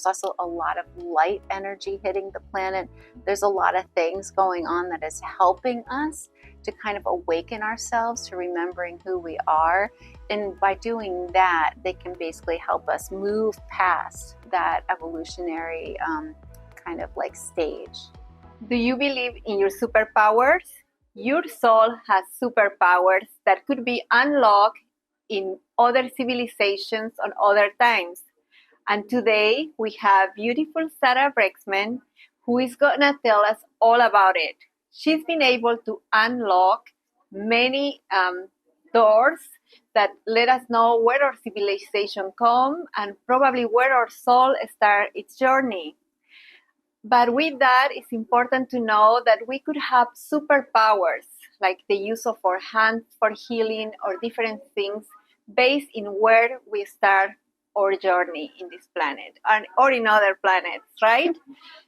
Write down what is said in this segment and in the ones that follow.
also a lot of light energy hitting the planet. There's a lot of things going on that is helping us to kind of awaken ourselves to remembering who we are. And by doing that, they can basically help us move past that evolutionary kind of like stage. Do you believe in your superpowers? Your soul has superpowers that could be unlocked in other civilizations on other times. And today we have beautiful Sarah Breksman, who is going to tell us all about it. She's been able to unlock many doors that let us know where our civilization come and probably where our soul start its journey. But with that, it's important to know that we could have superpowers, like the use of our hands for healing or different things based in where we start our journey in this planet or in other planets, right?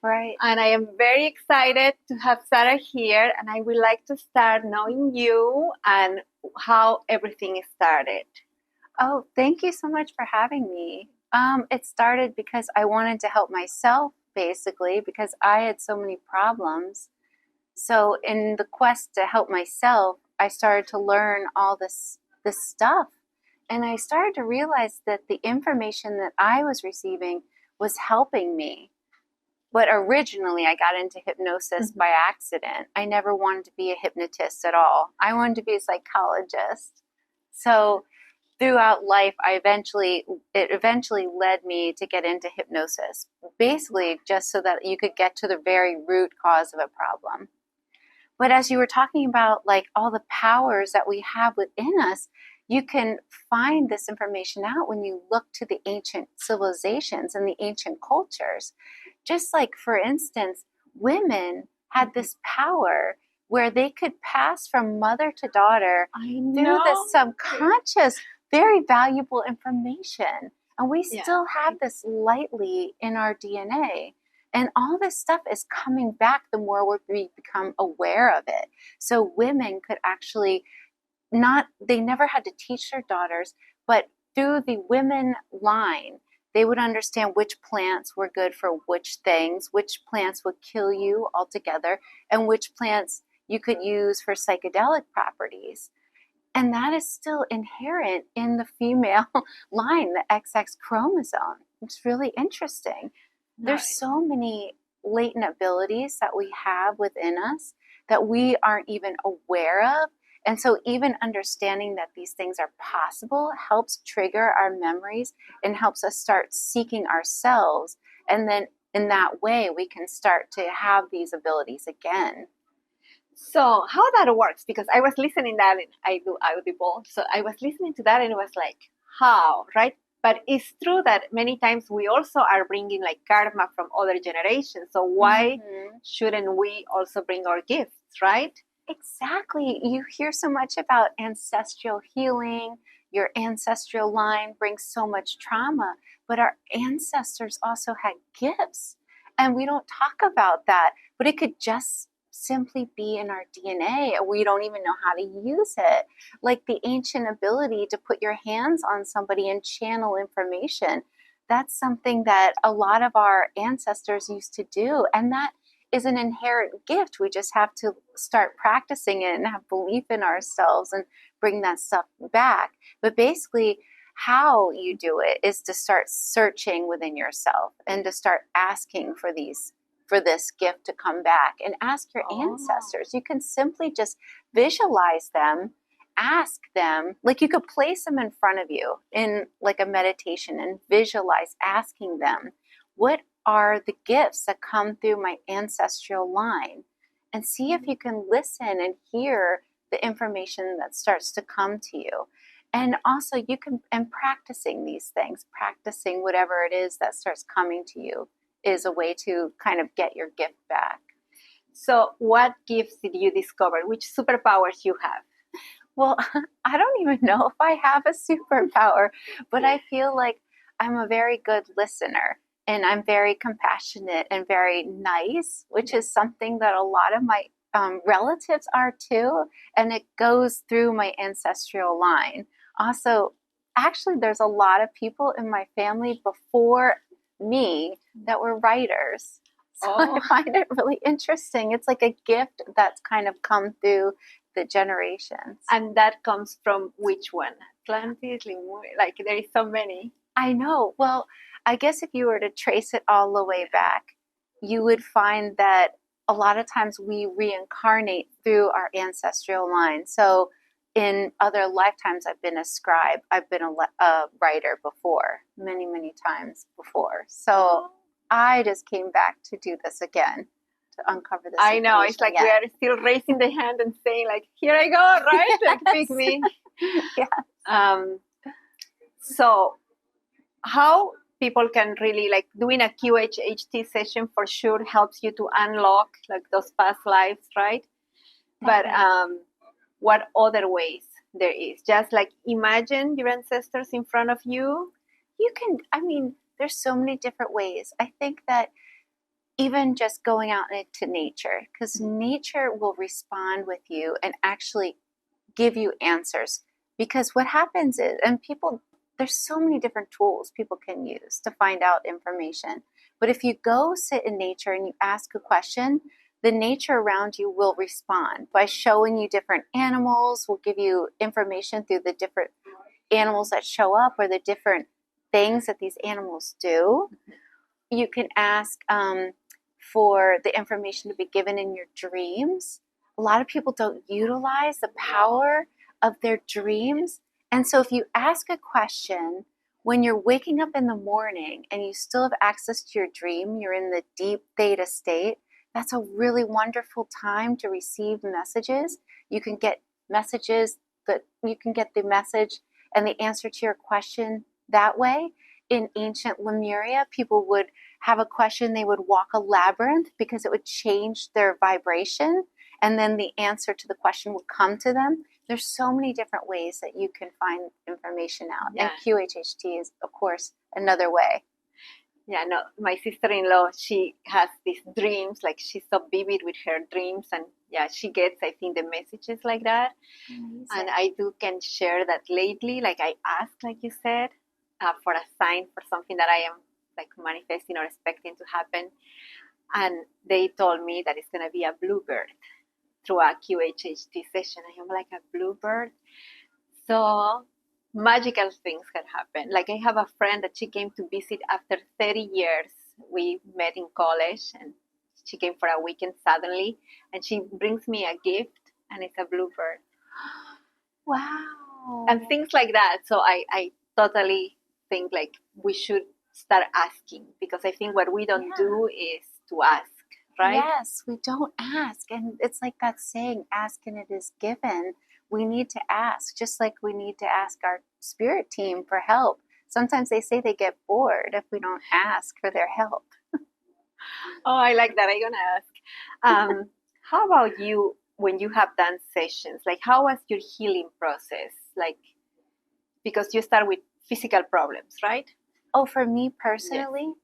Right. And I am very excited to have Sarah here, and I would like to start knowing you and how everything started. Oh, thank you so much for having me. It started because I wanted to help myself, basically, because I had so many problems. So in the quest to help myself, I started to learn all this stuff. And I started to realize that the information that I was receiving was helping me. But originally, I got into hypnosis by accident. I never wanted to be a hypnotist at all. I wanted to be a psychologist. So throughout life, it eventually led me to get into hypnosis, basically just so that you could get to the very root cause of a problem. But as you were talking about, like, all the powers that we have within us, you can find this information out when you look to the ancient civilizations and the ancient cultures. Just like, for instance, women had this power where they could pass from mother to daughter through the subconscious, very valuable information. And we still have this lightly in our DNA. And all this stuff is coming back the more we become aware of it. So women could actually they never had to teach their daughters, but through the women line, they would understand which plants were good for which things, which plants would kill you altogether, and which plants you could use for psychedelic properties. And that is still inherent in the female line, the XX chromosome. It's really interesting. There's so many latent abilities that we have within us that we aren't even aware of. And so even understanding that these things are possible helps trigger our memories and helps us start seeking ourselves. And then in that way, we can start to have these abilities again. So how that works, because I was listening to that, and I do Audible. So I was listening to that and it was like, how, right? But it's true that many times we also are bringing like karma from other generations. So why shouldn't we also bring our gifts, right? Exactly. You hear so much about ancestral healing. Your ancestral line brings so much trauma, but our ancestors also had gifts. And we don't talk about that, but it could just simply be in our DNA. We don't even know how to use it. Like the ancient ability to put your hands on somebody and channel information. That's something that a lot of our ancestors used to do. And that is an inherent gift. We just have to start practicing it and have belief in ourselves and bring that stuff back. But basically, how you do it is to start searching within yourself and to start asking for this gift to come back, and ask your ancestors. You can simply just visualize them, ask them, like you could place them in front of you in like a meditation and visualize asking them, what are the gifts that come through my ancestral line? And see if you can listen and hear the information that starts to come to you. And also and practicing these things, practicing whatever it is that starts coming to you, is a way to kind of get your gift back. So what gifts did you discover? Which superpowers you have? Well, I don't even know if I have a superpower, but I feel like I'm a very good listener, and I'm very compassionate and very nice, which is something that a lot of my relatives are too, and it goes through my ancestral line. Also, actually, there's a lot of people in my family before me that were writers. So Oh. I find it really interesting. It's like a gift that's kind of come through the generations. And that comes from which one? Atlantis, like there is so many. I know. Well, I guess if you were to trace it all the way back, you would find that a lot of times we reincarnate through our ancestral line. So in other lifetimes, I've been a scribe. I've been a writer before, many, many times before. So I just came back to do this again, to uncover this. I know. It's like we are still raising the hand and saying like, here I go, right? Like, pick me. Yeah. So how people can really, like, doing a QHHT session for sure helps you to unlock like those past lives, right? But what other ways there is? Just like imagine your ancestors in front of you. You can, I mean, there's so many different ways. I think that even just going out into nature, because nature will respond with you and actually give you answers. Because what happens is, and people, there's so many different tools people can use to find out information. But if you go sit in nature and you ask a question, the nature around you will respond by showing you different animals, will give you information through the different animals that show up or the different things that these animals do. You can ask for the information to be given in your dreams. A lot of people don't utilize the power of their dreams. And so if you ask a question when you're waking up in the morning and you still have access to your dream, you're in the deep theta state, that's a really wonderful time to receive messages. You can get messages that you can get the message and the answer to your question that way. In ancient Lemuria, people would have a question, they would walk a labyrinth because it would change their vibration, and then the answer to the question would come to them. There's so many different ways that you can find information out. Yeah. And QHHT is, of course, another way. Yeah, no, my sister-in-law, she has these dreams, like she's so vivid with her dreams, and yeah, she gets, I think, the messages like that. Amazing. And I can share that lately, like I asked, like you said, for a sign for something that I am like manifesting or expecting to happen. And they told me that it's going to be a bluebird through a QHHT session. I am like, a bluebird? So magical things can happen. Like I have a friend that she came to visit after 30 years. We met in college and she came for a weekend suddenly, and she brings me a gift and it's a bluebird. Wow. And things like that. So I totally think like we should start asking, because I think what we don't do is to ask, right? Yes, we don't ask. And it's like that saying, ask and it is given. We need to ask, just like we need to ask our spirit team for help. Sometimes they say they get bored if we don't ask for their help. Oh, I like that. I'm going to ask. How about you when you have done sessions? Like, how was your healing process? Like, because you start with physical problems, right? Oh, for me personally? Yes.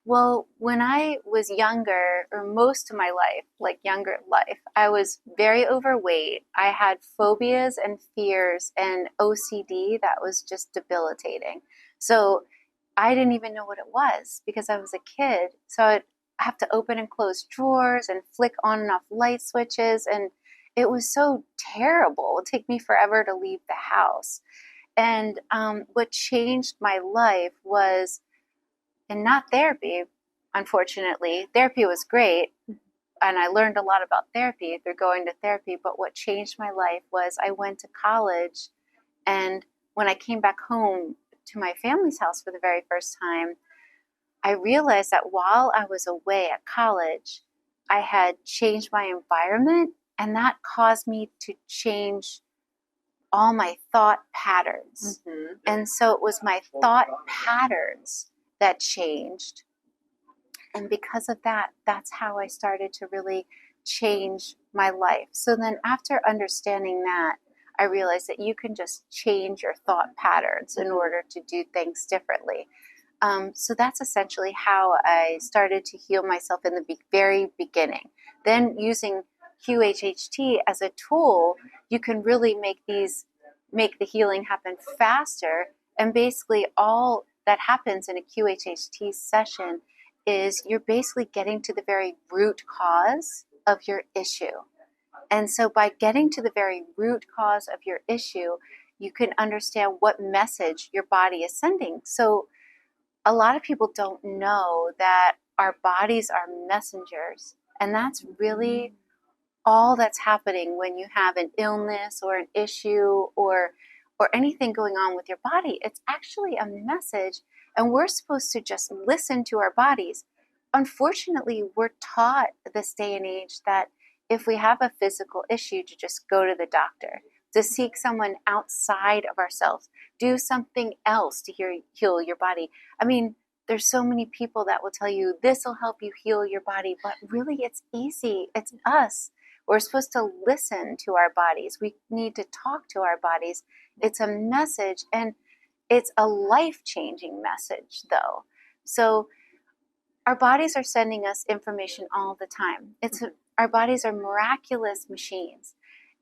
Well, when I was younger, or most of my life, like younger life, I was very overweight. I had phobias and fears and OCD that was just debilitating. So I didn't even know what it was because I was a kid. So I'd have to open and close drawers and flick on and off light switches. And it was so terrible. It would take me forever to leave the house. And what changed my life was, and not therapy, unfortunately. Therapy was great, and I learned a lot about therapy through going to therapy, but what changed my life was I went to college, and when I came back home to my family's house for the very first time, I realized that while I was away at college, I had changed my environment, and that caused me to change all my thought patterns. Mm-hmm. And so it was my thought patterns that changed. And because of that, that's how I started to really change my life. So then after understanding that, I realized that you can just change your thought patterns in order to do things differently. So that's essentially how I started to heal myself in the very beginning. Then using QHHT as a tool, you can really make the healing happen faster. And basically all that happens in a QHHT session is you're basically getting to the very root cause of your issue. And so by getting to the very root cause of your issue, you can understand what message your body is sending. So a lot of people don't know that our bodies are messengers. And that's really all that's happening when you have an illness or an issue or anything going on with your body. It's actually a message, and we're supposed to just listen to our bodies. Unfortunately, we're taught this day and age that if we have a physical issue, to just go to the doctor, to seek someone outside of ourselves, do something else to heal your body. I mean, there's so many people that will tell you this will help you heal your body, but really it's easy. It's us. We're supposed to listen to our bodies. We need to talk to our bodies. It's a message, and it's a life-changing message, though. So our bodies are sending us information all the time. Our bodies are miraculous machines.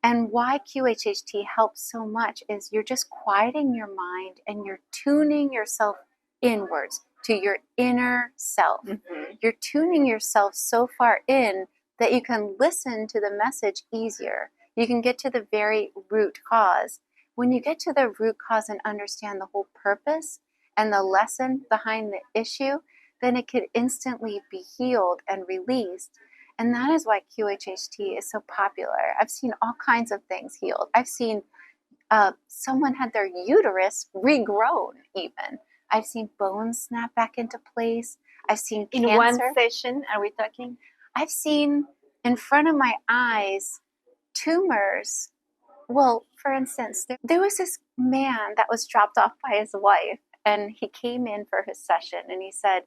And why QHHT helps so much is you're just quieting your mind and you're tuning yourself inwards to your inner self. Mm-hmm. You're tuning yourself so far in that you can listen to the message easier. You can get to the very root cause. When you get to the root cause and understand the whole purpose and the lesson behind the issue, then it could instantly be healed and released. And that is why QHHT is so popular. I've seen all kinds of things healed. I've seen someone had their uterus regrown even. I've seen bones snap back into place. I've seen cancer. In one session, are we talking? I've seen in front of my eyes tumors. Well, for instance, there was this man that was dropped off by his wife, and he came in for his session and he said,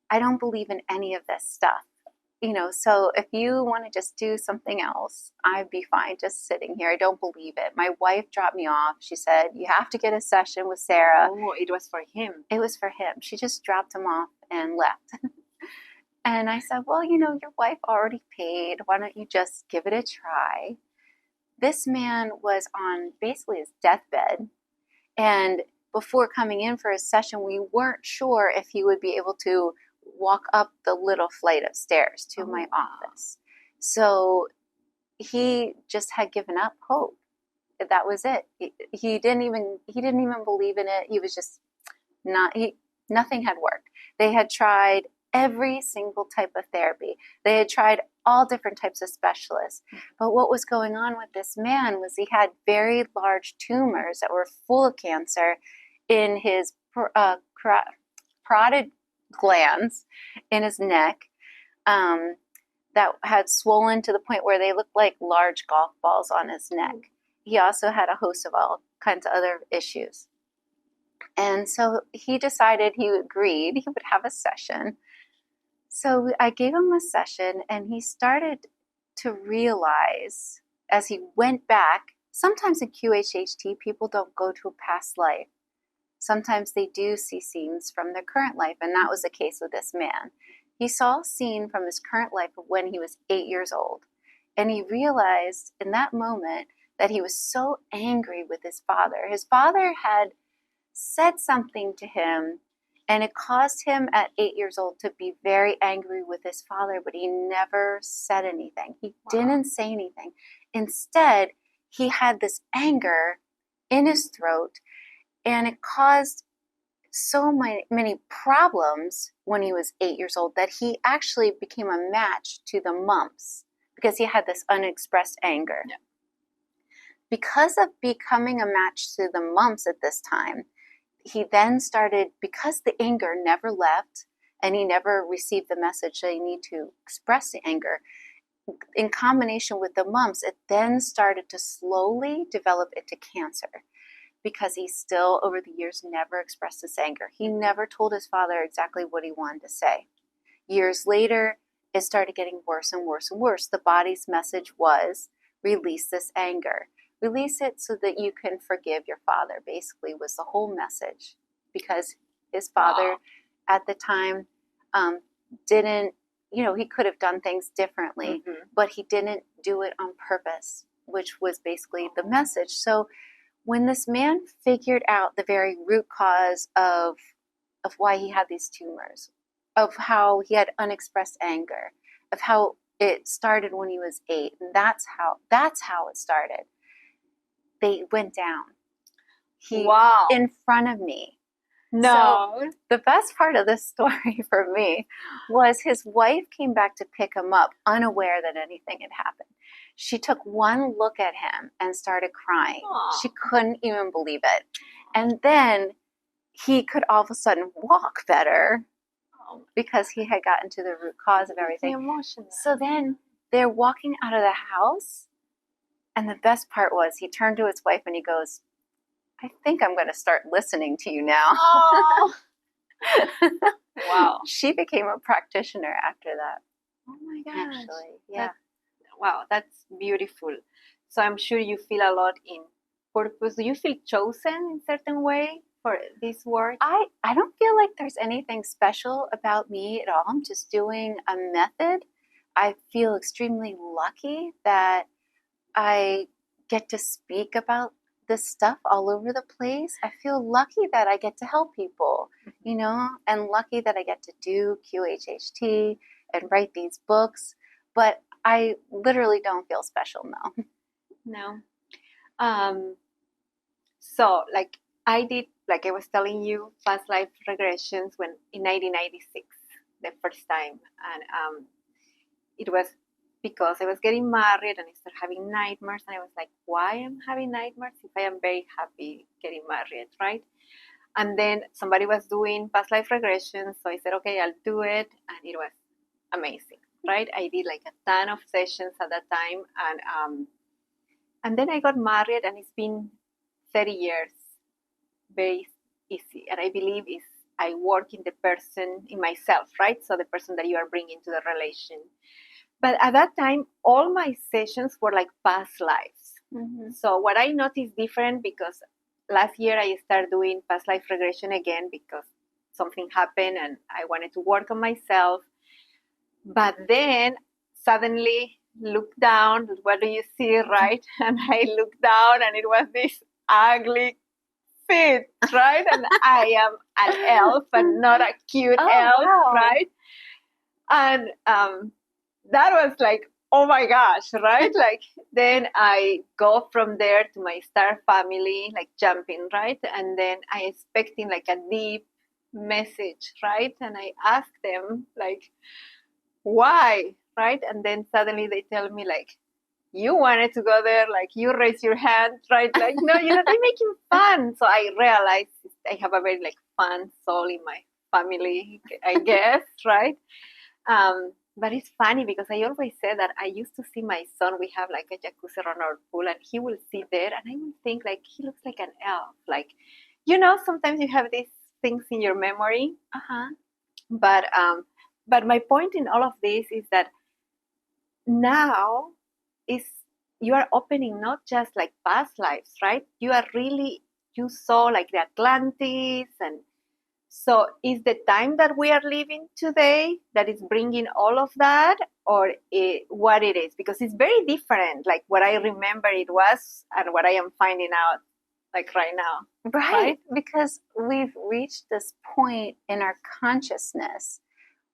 I don't believe in any of this stuff. So if you want to just do something else, I'd be fine just sitting here. I don't believe it. My wife dropped me off. She said, you have to get a session with Sarah. Oh, it was for him. It was for him. She just dropped him off and left. And I said, well, your wife already paid. Why don't you just give it a try? This man was on basically his deathbed. And before coming in for his session, we weren't sure if he would be able to walk up the little flight of stairs to my office. So he just had given up hope. That was it. He didn't even believe in it. He was just nothing had worked. They had tried every single type of therapy. They had tried all different types of specialists. But what was going on with this man was he had very large tumors that were full of cancer in his parotid glands in his neck that had swollen to the point where they looked like large golf balls on his neck. He also had a host of all kinds of other issues. And so he decided, he agreed he would have a session. So I gave him a session, and he started to realize as he went back, sometimes in QHHT, people don't go to a past life. Sometimes they do see scenes from their current life, and that was the case with this man. He saw a scene from his current life of when he was 8 years old, and he realized in that moment that he was so angry with his father. His father had said something to him, and it caused him at 8 years old to be very angry with his father, but he never said anything. He didn't say anything. Instead, he had this anger in his throat, and it caused so many problems when he was 8 years old that he actually became a match to the mumps because he had this unexpressed anger. Yeah. Because of becoming a match to the mumps at this time, he then started, because the anger never left and he never received the message that he needed to express the anger, in combination with the mumps, it then started to slowly develop into cancer because he still, over the years, never expressed his anger. He never told his father exactly what he wanted to say. Years later, it started getting worse and worse and worse. The body's message was, release this anger. Release it so that you can forgive your father, basically, was the whole message. Because his father, at the time, didn't, he could have done things differently, but he didn't do it on purpose, which was basically the message. So when this man figured out the very root cause of why he had these tumors, of how he had unexpressed anger, of how it started when he was 8, and that's how it started. They went down. Wow. In front of me. No. So the best part of this story for me was his wife came back to pick him up, unaware that anything had happened. She took one look at him and started crying. Aww. She couldn't even believe it. And then he could all of a sudden walk better because he had gotten to the root cause of everything. Emotional. So then they're walking out of the house, and the best part was he turned to his wife and he goes, I think I'm going to start listening to you now. Oh. Wow. She became a practitioner after that. Oh my gosh. Actually, yeah. Wow, that's beautiful. So I'm sure you feel a lot in purpose. Do you feel chosen in certain way for this work? I don't feel like there's anything special about me at all. I'm just doing a method. I feel extremely lucky that I get to speak about this stuff all over the place. I feel lucky that I get to help people, you know, and lucky that I get to do QHHT and write these books. But I literally don't feel special, no. No. So like I did, like I was telling you, past life regressions when in 1996, the first time, and it was because I was getting married and I started having nightmares, and I was like, why am I having nightmares if I am very happy getting married, right? And then somebody was doing past life regression, so I said, okay, I'll do it, and it was amazing, right? I did like a ton of sessions at that time, and then I got married, and it's been 30 years, very easy, and I believe is I work in the person, in myself, right? So the person that you are bringing to the relation. But at that time, all my sessions were like past lives. Mm-hmm. So what I noticed different, because last year I started doing past life regression again because something happened and I wanted to work on myself. But then suddenly look down, what do you see, right? And I looked down and it was this ugly fit, right? And I am an elf and not a cute elf, wow. right? And that was like, oh my gosh, right? Like then I go from there to my star family, like jumping, right? And then I expecting like a deep message, right? And I ask them like, why, right? And then suddenly they tell me like, you wanted to go there, like you raise your hand, right? Like, no, you're not making fun. So I realized I have a very like fun soul in my family, I guess, right? But it's funny because I always say that I used to see my son, we have like a jacuzzi around our pool, and he will sit there and I will think like he looks like an elf. Like, you know, sometimes you have these things in your memory. But my point in all of this is that now is you are opening not just like past lives, right? You saw like the Atlantis, and so is the time that we are living today that is bringing all of that, or what it is? Because it's very different, like what I remember it was and what I am finding out like right now. Right? Because we've reached this point in our consciousness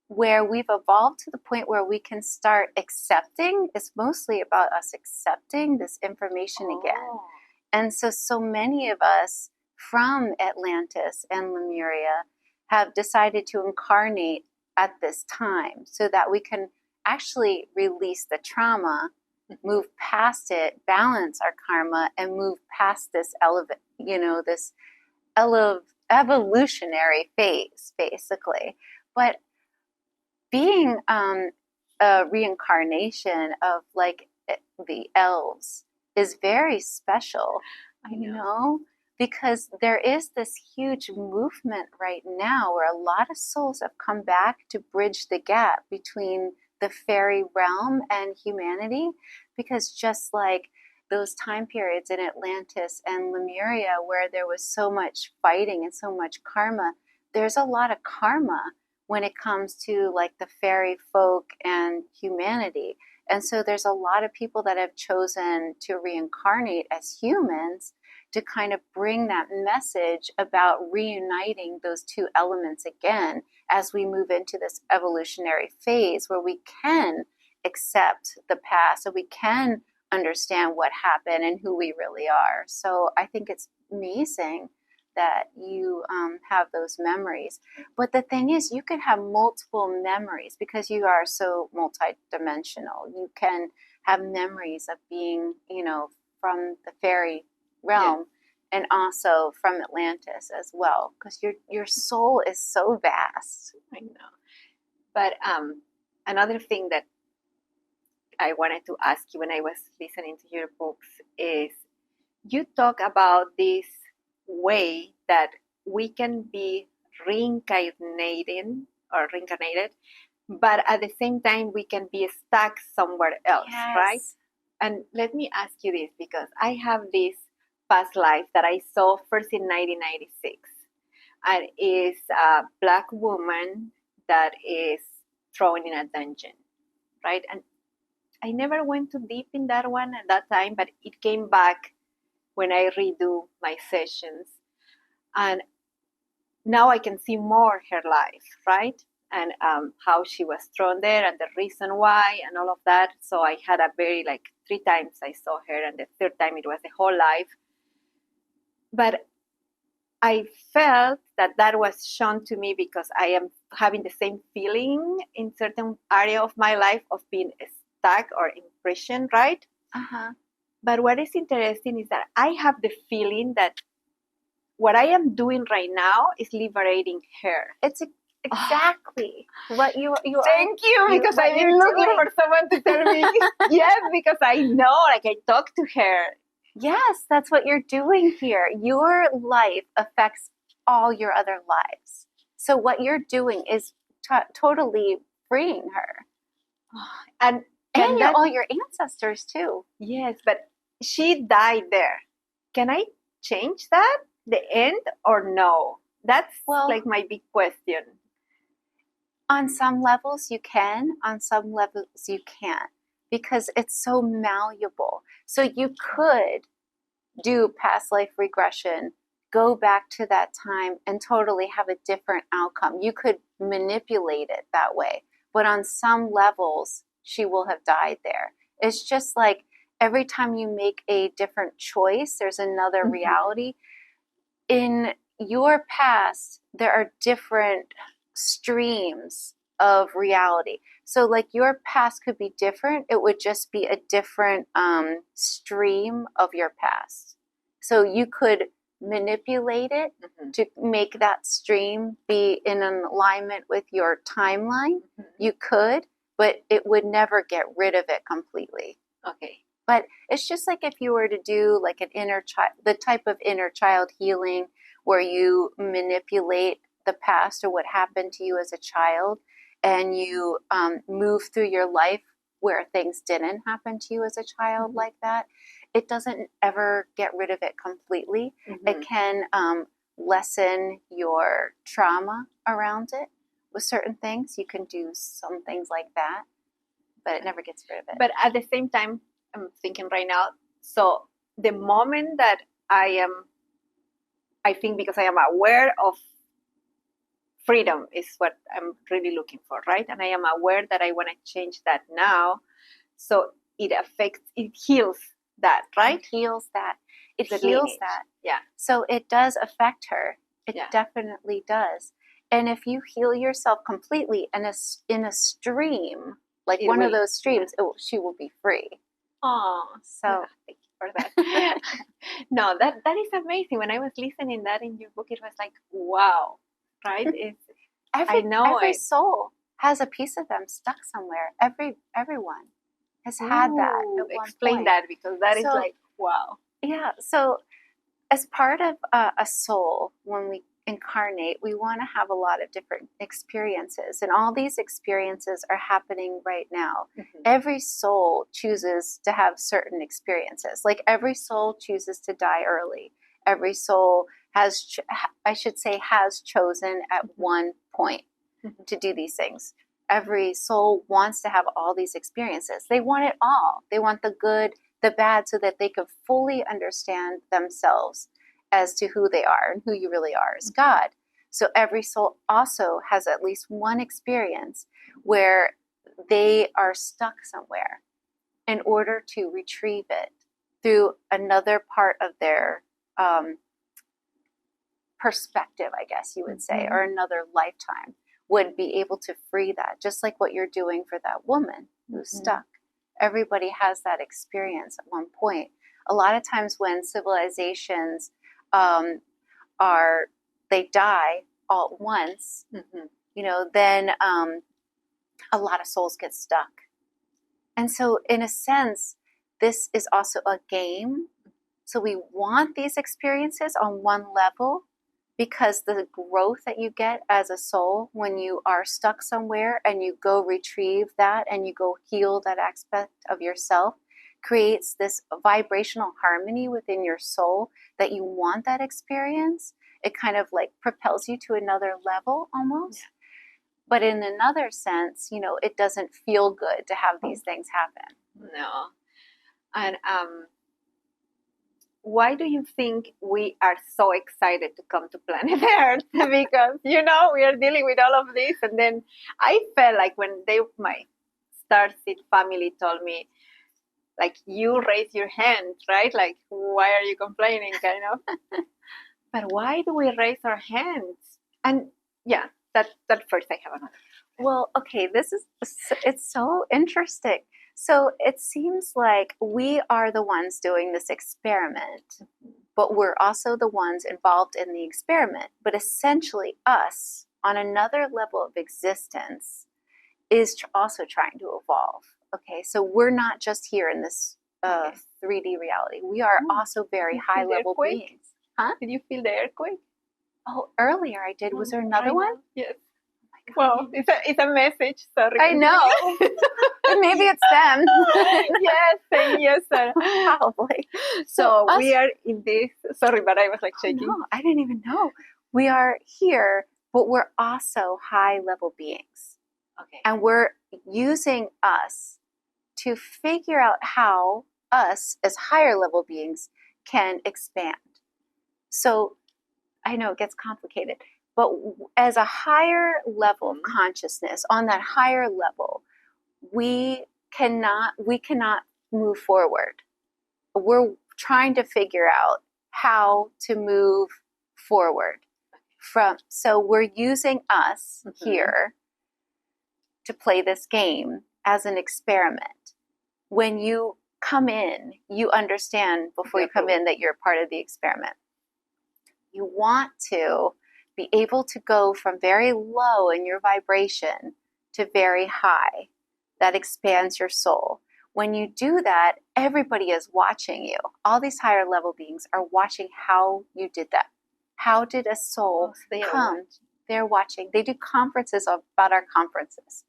where we've evolved to the point where we can start accepting. It's mostly about us accepting this information again. And so many of us from Atlantis and Lemuria have decided to incarnate at this time so that we can actually release the trauma, move past it, balance our karma, and move past this evolutionary phase, basically. But being a reincarnation of like the elves is very special, you know, because there is this huge movement right now where a lot of souls have come back to bridge the gap between the fairy realm and humanity, because just like those time periods in Atlantis and Lemuria where there was so much fighting and so much karma, there's a lot of karma when it comes to like the fairy folk and humanity. And so there's a lot of people that have chosen to reincarnate as humans to kind of bring that message about reuniting those two elements again as we move into this evolutionary phase where we can accept the past, so we can understand what happened and who we really are. So I think it's amazing that you have those memories. But the thing is, you can have multiple memories because you are so multidimensional. You can have memories of being, you know, from the fairy realm, and also from Atlantis as well, because your soul is so vast. I know. But another thing that I wanted to ask you when I was listening to your books is you talk about this way that we can be reincarnated, but at the same time we can be stuck somewhere else, Yes. right? And let me ask you this, because I have this past life that I saw first in 1996, and it's a black woman that is thrown in a dungeon, right? And I never went too deep in that one at that time, but it came back when I redo my sessions. And now I can see more her life, right? And how she was thrown there and the reason why and all of that. So I had a very, like 3 times I saw her, and the 3rd time it was the whole life. But I felt that that was shown to me because I am having the same feeling in certain area of my life of being stuck or in prison, right? Uh-huh. But what is interesting is that I have the feeling that what I am doing right now is liberating her. It's exactly what you Thank you, because I've been looking for someone to tell me. Yes, because I know, like I talked to her. Yes, that's what you're doing here. Your life affects all your other lives. So what you're doing is totally freeing her. And all your ancestors too. Yes, but she died there. Can I change that, the end, or no? That's like my big question. On some levels you can, on some levels you can't, because it's so malleable. So you could do past life regression, go back to that time and totally have a different outcome. You could manipulate it that way, but on some levels she will have died there. It's just like every time you make a different choice, there's another reality. In your past, there are different streams of reality. So like your past could be different. It would just be a different stream of your past. So you could manipulate it to make that stream be in an alignment with your timeline. You could, but it would never get rid of it completely. Okay. But it's just like if you were to do like an inner child, the type of inner child healing where you manipulate the past or what happened to you as a child, and you move through your life where things didn't happen to you as a child like that. It doesn't ever get rid of it completely. It can lessen your trauma around it with certain things. You can do some things like that, but it never gets rid of it. But at the same time, I'm thinking right now, so the moment that I think because I am aware of freedom is what I'm really looking for, right? And I am aware that I want to change that now. So it heals that, right? It heals that. It The heals lineage. that. Yeah. So it does affect her. It definitely does. And if you heal yourself completely in a stream, like one of those streams, she will be free. Oh, so thank you for that. No, that is amazing. When I was listening that in your book, it was like, wow, right? Every soul has a piece of them stuck somewhere. Everyone has had that at one explain point. that, because that is like, wow. Yeah. So as part of a soul, when we incarnate, we want to have a lot of different experiences, and all these experiences are happening right now. Every soul chooses to have certain experiences. Like every soul chooses to die early. Every soul has chosen at one point to do these things. Every soul wants to have all these experiences. They want it all. They want the good, the bad, so that they can fully understand themselves as to who they are and who you really are as God. So every soul also has at least one experience where they are stuck somewhere in order to retrieve it through another part of their perspective, I guess you would say, or another lifetime would be able to free that, just like what you're doing for that woman who's stuck. Everybody has that experience at one point. A lot of times when civilizations they die all at once, you know, then a lot of souls get stuck. And so in a sense, this is also a game. So we want these experiences on one level, because the growth that you get as a soul when you are stuck somewhere and you go retrieve that and you go heal that aspect of yourself creates this vibrational harmony within your soul that you want that experience. It kind of like propels you to another level almost. Yeah. But in another sense, you know, it doesn't feel good to have these things happen. No. And why do you think we are so excited to come to planet Earth? Because, you know, we are dealing with all of this. And then I felt like when my Starseed family told me, like, you raise your hand, right? Like, why are you complaining, kind of? But why do we raise our hands? And yeah, that first I have another. Well, okay, it's so interesting. So it seems like we are the ones doing this experiment, but we're also the ones involved in the experiment. But essentially us, on another level of existence, is also trying to evolve. Okay, so we're not just here in this 3D reality. We are also very high-level beings. Huh? Did you feel the earthquake? Oh, earlier I did. Was there another one? Yes. Well, it's a message. Sorry. I know. Maybe it's them. Yes, sir. Probably. So we are in this. Sorry, but I was like shaking. No, I didn't even know. We are here, but we're also high-level beings. Okay. And we're using us to figure out how us as higher-level beings can expand. So I know it gets complicated. But as a higher level of consciousness, on that higher level, we cannot move forward. We're trying to figure out how to move forward. So we're using us here to play this game as an experiment. When you come in, you understand before you come in that you're part of the experiment. You want to be able to go from very low in your vibration to very high. That expands your soul. When you do that, everybody is watching you. All these higher level beings are watching how you did that. How did a soul come? They're watching. They do conferences about our conferences.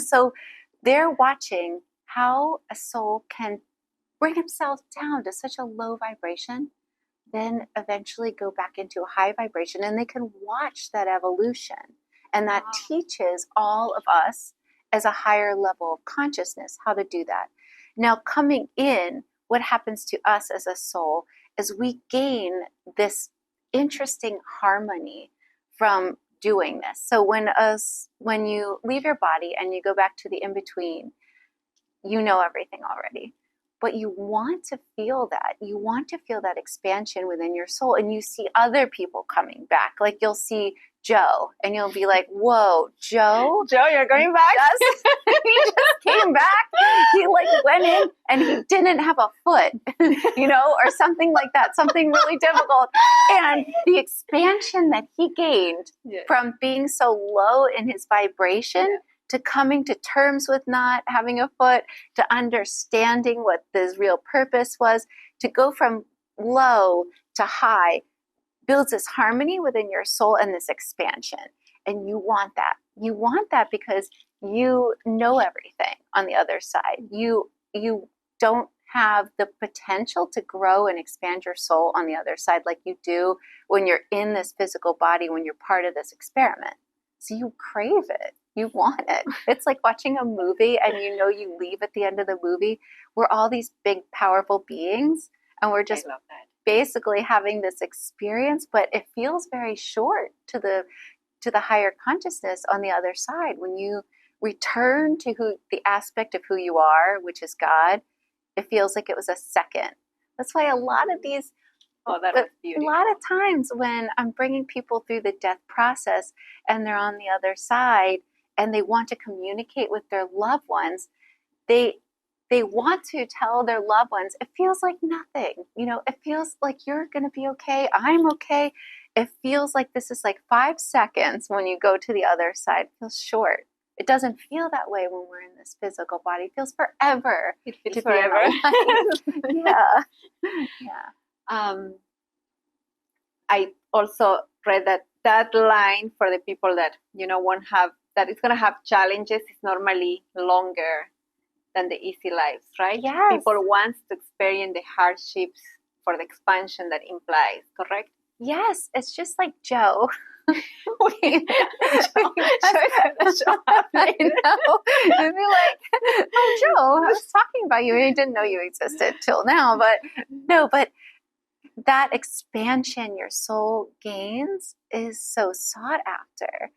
So they're watching how a soul can bring himself down to such a low vibration, then eventually go back into a high vibration, and they can watch that evolution. And that teaches all of us as a higher level of consciousness how to do that. Now, coming in, what happens to us as a soul is we gain this interesting harmony from doing this. So when you leave your body and you go back to the in-between, you know everything already. But you want to feel that. You want to feel that expansion within your soul. And you see other people coming back. Like you'll see Joe and you'll be like, whoa, Joe? Joe, you're going back? He just came back. He like went in and he didn't have a foot, you know, or something like that. Something really difficult. And the expansion that he gained from being so low in his vibration to coming to terms with not having a foot, to understanding what his real purpose was, to go from low to high, builds this harmony within your soul and this expansion. And you want that. You want that because you know everything on the other side. You don't have the potential to grow and expand your soul on the other side like you do when you're in this physical body, when you're part of this experiment. So you crave it. You want it. It's like watching a movie and you know you leave at the end of the movie. We're all these big, powerful beings and we're just basically having this experience, but it feels very short to the higher consciousness on the other side. When you return to the aspect of who you are, which is God, it feels like it was a second. That's why a lot of these, Oh, that was beautiful. a lot of times when I'm bringing people through the death process and they're on the other side and they want to communicate with their loved ones, they want to tell their loved ones, it feels like nothing. You know, it feels like you're going to be okay. I'm okay. It feels like this is like 5 seconds when you go to the other side. It feels short. It doesn't feel that way when we're in this physical body. It feels forever. It feels forever. Yeah. Yeah. I also read that line for the people that, won't have, that it's going to have challenges is normally longer than the easy lives, right? Yes. People want to experience the hardships for the expansion that implies, correct? Yes. It's just like Joe. I know. You'd be like, oh, Joe, I was talking about you and I didn't know you existed till now. But no, but that expansion your soul gains is so sought after.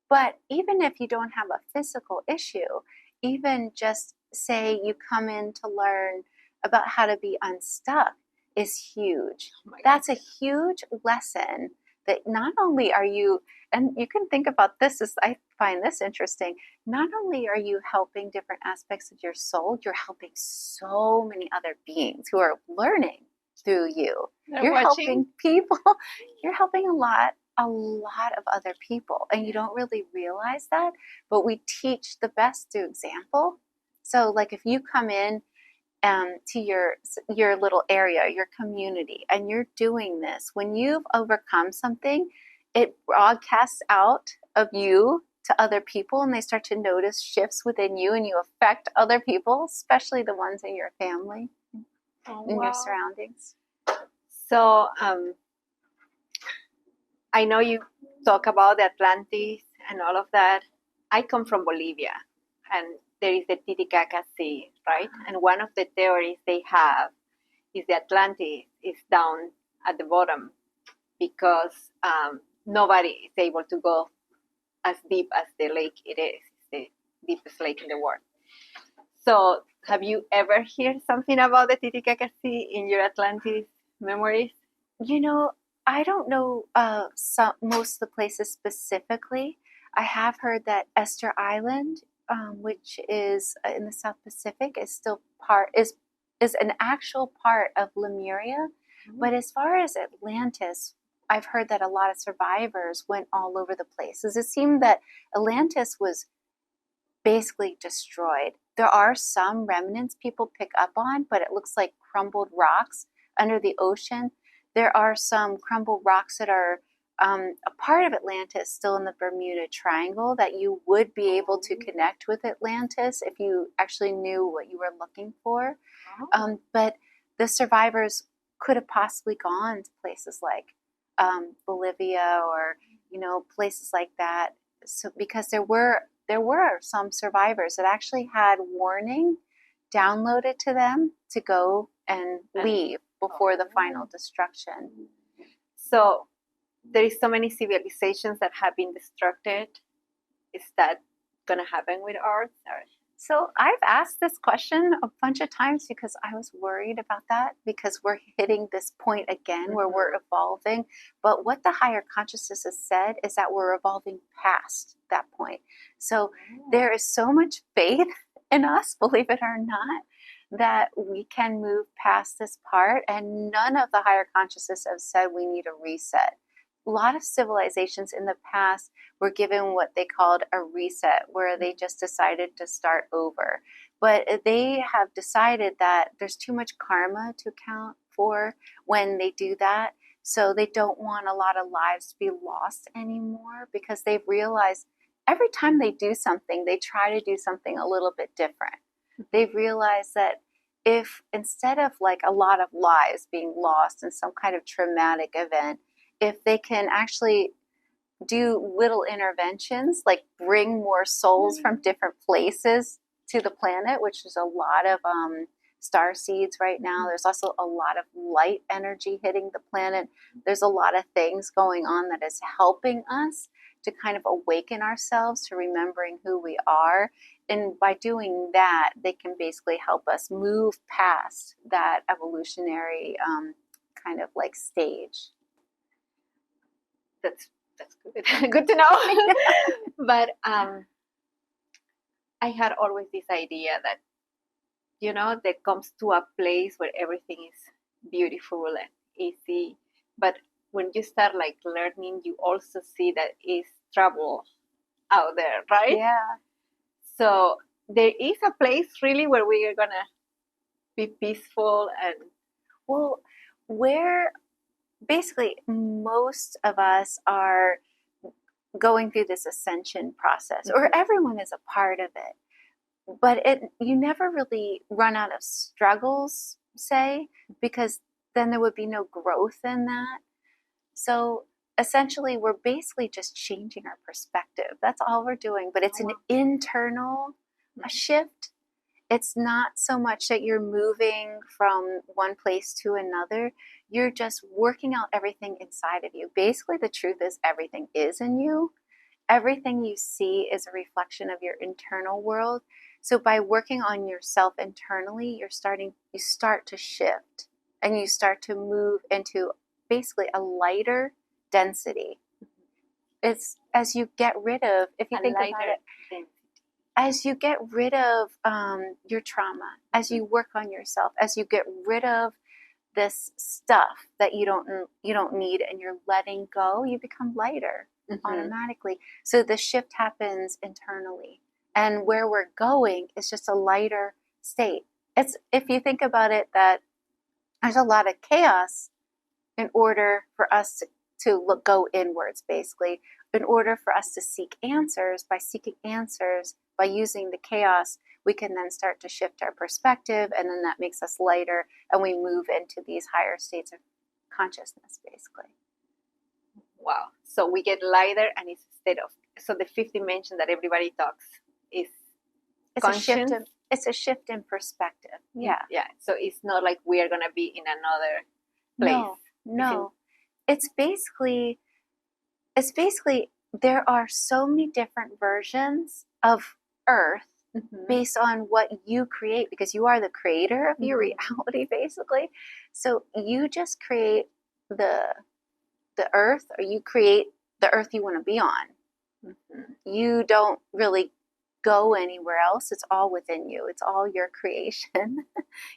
But even if you don't have a physical issue, even just say you come in to learn about how to be unstuck is huge. That's a huge lesson that not only are you, and you can think about this as I find this interesting, not only are you helping different aspects of your soul, you're helping so many other beings who are learning through you. You're helping people. You're helping a lot of other people, and you don't really realize that, but we teach the best through example. So like if you come in to your little area, your community, and you're doing this, when you've overcome something, it broadcasts out of you to other people, and they start to notice shifts within you, and you affect other people, especially the ones in your family, in your surroundings. So I know you talk about the Atlantis and all of that. I come from Bolivia, and there is the Titicaca Sea, right? And one of the theories they have is the Atlantis is down at the bottom because nobody is able to go as deep as the lake it is. It's the deepest lake in the world. So have you ever heard something about the Titicaca Sea in your Atlantis memories? You know, I don't know most of the places specifically. I have heard that Esther Island, which is in the South Pacific, is still is an actual part of Lemuria. Mm-hmm. But as far as Atlantis, I've heard that a lot of survivors went all over the places. It seemed that Atlantis was basically destroyed. There are some remnants people pick up on, but it looks like crumbled rocks under the ocean. There are some crumbled rocks that are a part of Atlantis still in the Bermuda Triangle that you would be able to connect with Atlantis if you actually knew what you were looking for. But the survivors could have possibly gone to places like Bolivia or, places like that. So because there were some survivors that actually had warning downloaded to them to go and leave before the final destruction. So there is so many civilizations that have been destructed. Is that going to happen with Earth? So I've asked this question a bunch of times because I was worried about that, because we're hitting this point again where we're evolving. But what the higher consciousness has said is that we're evolving past that point. So there is so much faith in us, believe it or not, that we can move past this part, and none of the higher consciousness have said we need a reset. A lot of civilizations in the past were given what they called a reset, where they just decided to start over. But they have decided that there's too much karma to account for when they do that. So they don't want a lot of lives to be lost anymore, because they've realized every time they do something, they try to do something a little bit different. They've realized that if instead of like a lot of lives being lost in some kind of traumatic event, if they can actually do little interventions, like bring more souls from different places to the planet, which is a lot of star seeds right now. There's also a lot of light energy hitting the planet. There's a lot of things going on that is helping us to kind of awaken ourselves to remembering who we are. And by doing that, they can basically help us move past that evolutionary kind of like stage. That's good. Good to know. But I had always this idea that, you know, that comes to a place where everything is beautiful and easy. But when you start like learning, you also see that it's trouble out there, right? Yeah. So there is a place really where we are gonna be peaceful and well, where basically most of us are going through this ascension process, or everyone is a part of it. But you never really run out of struggles, say, because then there would be no growth in that. So essentially, we're basically just changing our perspective. That's all we're doing. But it's an internal shift. It's not so much that you're moving from one place to another. You're just working out everything inside of you. Basically, the truth is everything is in you. Everything you see is a reflection of your internal world. So by working on yourself internally, you start to shift and you start to move into basically a lighter density. It's as you get rid of, if you think about it, as you get rid of your trauma, as you work on yourself, as you get rid of this stuff that you don't need and you're letting go, you become lighter automatically. So the shift happens internally. And where we're going is just a lighter state. It's, if you think about it, that there's a lot of chaos in order for us to go inwards, basically. In order for us to seek answers, by seeking answers, by using the chaos, we can then start to shift our perspective, and then that makes us lighter, and we move into these higher states of consciousness, basically. Wow. So we get lighter, and it's instead of, so the fifth dimension that everybody talks is conscience. It's a shift in perspective. Yeah. Yeah. So it's not like we are going to be in another place. No. It's basically there are so many different versions of Earth based on what you create, because you are the creator of your reality, basically. So you just create the Earth, or you create the Earth you want to be on. You don't really go anywhere else. It's all within you. It's all your creation.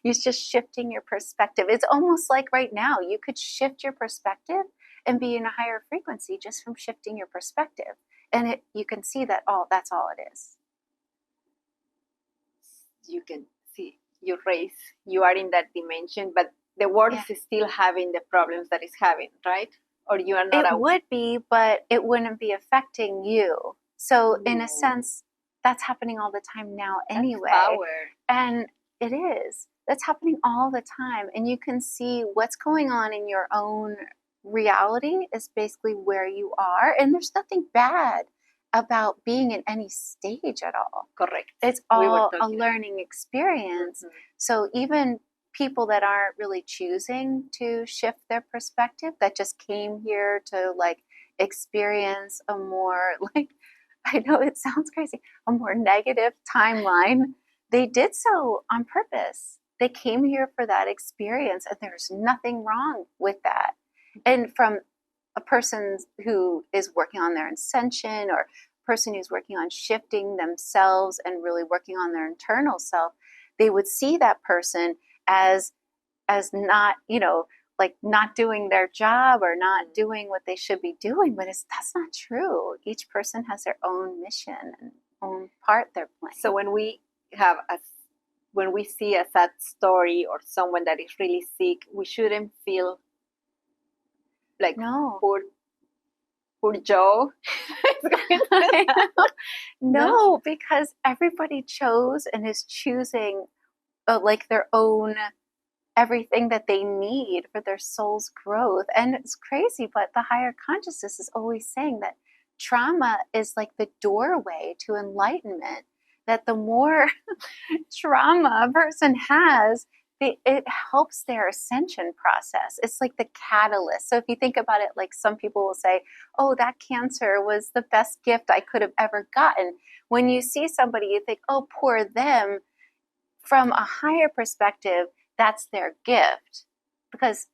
You're just shifting your perspective. It's almost like right now you could shift your perspective and be in a higher frequency just from shifting your perspective. And you can see that that's all it is. You can see you raise, you are in that dimension, but the world is still having the problems that it's having, right? Or you are not. It would be, but it wouldn't be affecting you. So in a sense, that's happening all the time now anyway. That's power. And it is. That's happening all the time. And you can see what's going on in your own reality is basically where you are. And there's nothing bad about being in any stage at all. Correct. It's all a learning experience. So even people that aren't really choosing to shift their perspective, that just came here to like experience a more, like, I know it sounds crazy, a more negative timeline, they did so on purpose. They came here for that experience, and there's nothing wrong with that. And from a person who is working on their ascension, or a person who's working on shifting themselves and really working on their internal self, they would see that person as not, like not doing their job or not doing what they should be doing. But that's not true. Each person has their own mission and own part they're playing. So when we see a sad story or someone that is really sick, we shouldn't feel like poor Joe. No, because everybody chose and is choosing like their own everything that they need for their soul's growth. And it's crazy, but the higher consciousness is always saying that trauma is like the doorway to enlightenment. that the more trauma a person has, it helps their ascension process. It's like the catalyst. So if you think about it, like some people will say, oh, that cancer was the best gift I could have ever gotten. When you see somebody, you think, oh, poor them. From a higher perspective, that's their gift, because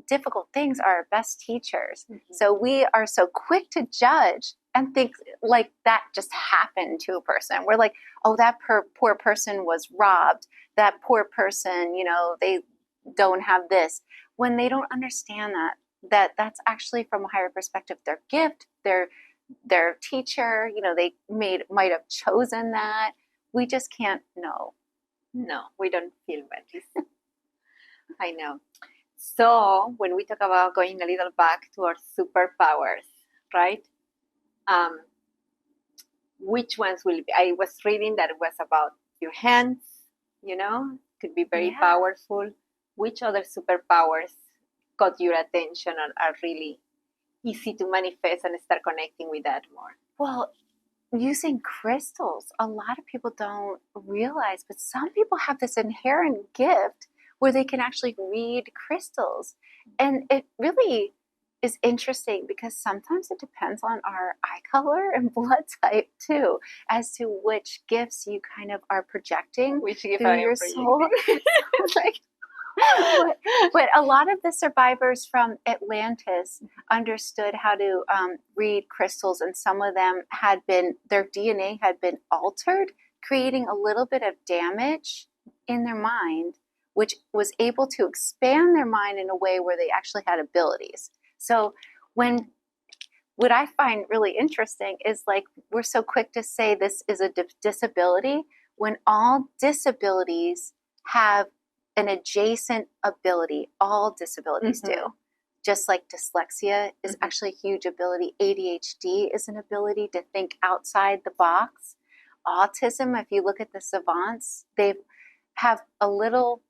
difficult things are our best teachers. Mm-hmm. So we are so quick to judge and think like that just happened to a person. We're like, oh, that poor person was robbed. That poor person, they don't have this. When they don't understand that's actually from a higher perspective, their gift, their teacher, they might have chosen that. We just can't know. No, we don't feel bad. I know. So when we talk about going a little back to our superpowers, right? Which ones will be? I was reading that it was about your hands, could be very powerful. Which other superpowers got your attention and are really easy to manifest and start connecting with that more? Well, using crystals, a lot of people don't realize, but some people have this inherent gift where they can actually read crystals. And it really is interesting because sometimes it depends on our eye color and blood type too, as to which gifts you kind of are projecting through your soul. But a lot of the survivors from Atlantis understood how to read crystals, and some of them their DNA had been altered, creating a little bit of damage in their mind, which was able to expand their mind in a way where they actually had abilities. So what I find really interesting is like we're so quick to say this is a disability when all disabilities have an adjacent ability. All disabilities do. Just like dyslexia is actually a huge ability. ADHD is an ability to think outside the box. Autism, if you look at the savants, they have a little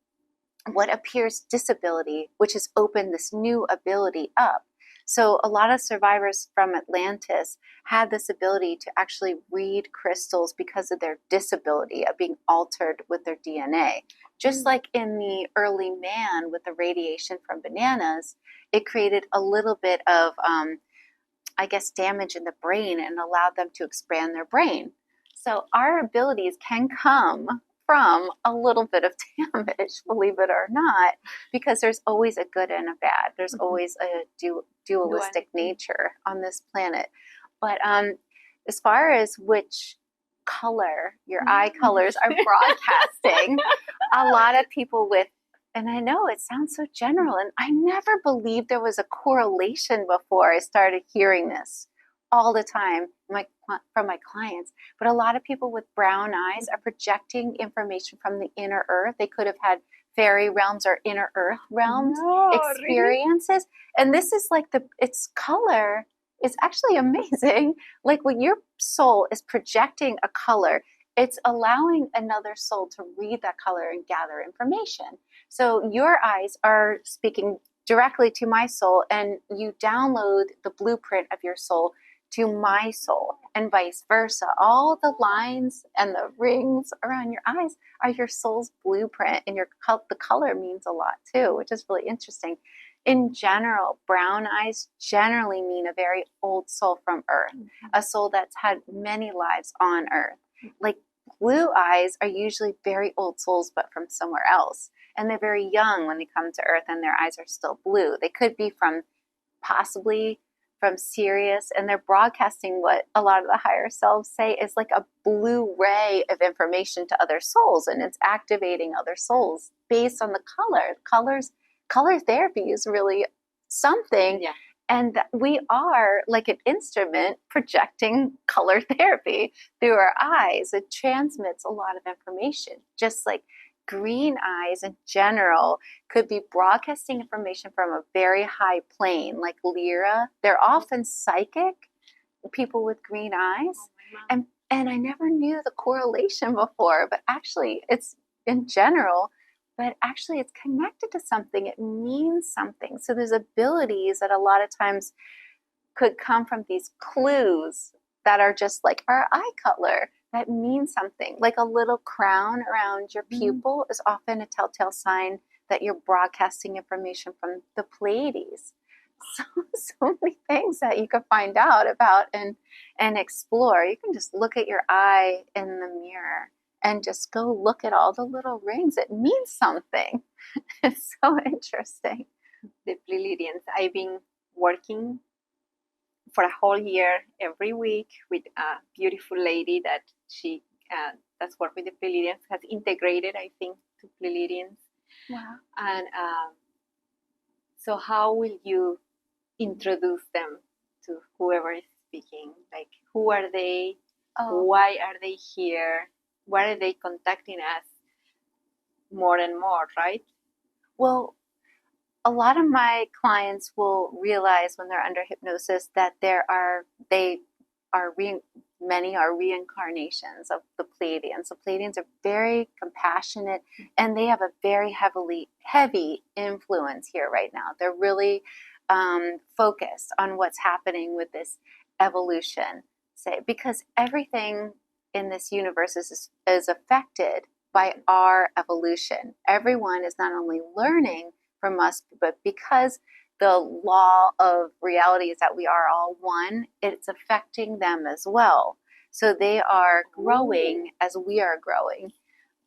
what appears disability, which has opened this new ability up. So a lot of survivors from Atlantis had this ability to actually read crystals because of their disability of being altered with their DNA. Just like in the early man with the radiation from bananas, it created a little bit of, damage in the brain and allowed them to expand their brain. So our abilities can come from a little bit of damage, believe it or not, because there's always a good and a bad. There's always a dualistic nature on this planet. But as far as which color your eye colors are broadcasting, a lot of people and I know it sounds so general, and I never believed there was a correlation before I started hearing this all the time from my clients. But a lot of people with brown eyes are projecting information from the inner earth. They could have had fairy realms or inner earth realms experiences. Really? And this is like its color is actually amazing. Like when your soul is projecting a color, it's allowing another soul to read that color and gather information. So your eyes are speaking directly to my soul, and you download the blueprint of your soul to my soul, and vice versa. All the lines and the rings around your eyes are your soul's blueprint, and the color means a lot too, which is really interesting. In general, brown eyes generally mean a very old soul from Earth, a soul that's had many lives on Earth. Like blue eyes are usually very old souls, but from somewhere else. And they're very young when they come to Earth, and their eyes are still blue. They could be possibly from Sirius, and they're broadcasting what a lot of the higher selves say is like a blue ray of information to other souls, and it's activating other souls based on the color. Color therapy is really something, and we are like an instrument projecting color therapy through our eyes. It transmits a lot of information, just like green eyes in general could be broadcasting information from a very high plane, like Lyra. They're often psychic, people with green eyes. And I never knew the correlation before, but actually it's in general, but actually it's connected to something. It means something. So there's abilities that a lot of times could come from these clues that are just like our eye color. that means something. Like a little crown around your pupil is often a telltale sign that you're broadcasting information from the Pleiades. So many things that you can find out about and explore. You can just look at your eye in the mirror and just go look at all the little rings. It means something. It's so interesting. The Pleiadians. I've been working for a whole year every week with a beautiful lady that she that's worked with the Pleiadians, has integrated, I think, to Pleiadians. Wow. And so how will you introduce them to whoever is speaking? Like, who are they? Oh. Why are they here? Why are they contacting us more and more, right? Well, a lot of my clients will realize when they're under hypnosis that many are reincarnations of the Pleiadians. The Pleiadians are very compassionate, and they have a very heavy influence here right now. They're really focused on what's happening with this evolution, because everything in this universe is affected by our evolution. Everyone is not only learning from us, but because the law of reality is that we are all one, it's affecting them as well. So they are growing as we are growing.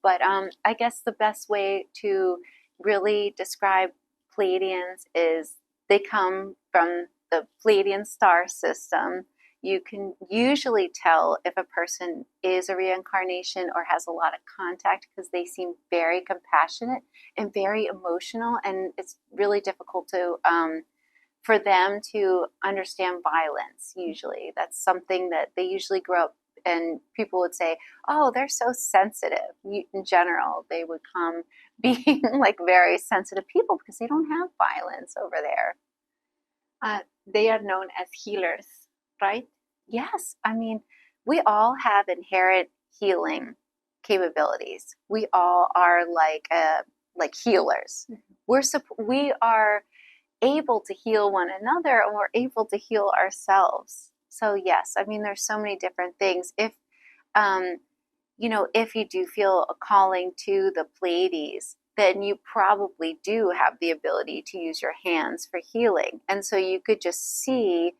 But I guess the best way to really describe Pleiadians is they come from the Pleiadian star system. You can usually tell if a person is a reincarnation or has a lot of contact because they seem very compassionate and very emotional, and it's really difficult to for them to understand violence. Usually, that's something that they usually grow up, and people would say, "Oh, they're so sensitive." In general, they would come being like very sensitive people because they don't have violence over there. They are known as healers, right? Yes. I mean, we all have inherent healing capabilities. We all are like healers. We are able to heal one another, and we're able to heal ourselves. So yes, I mean, there's so many different things. If if you do feel a calling to the Pleiades, then you probably do have the ability to use your hands for healing. And so you could just see,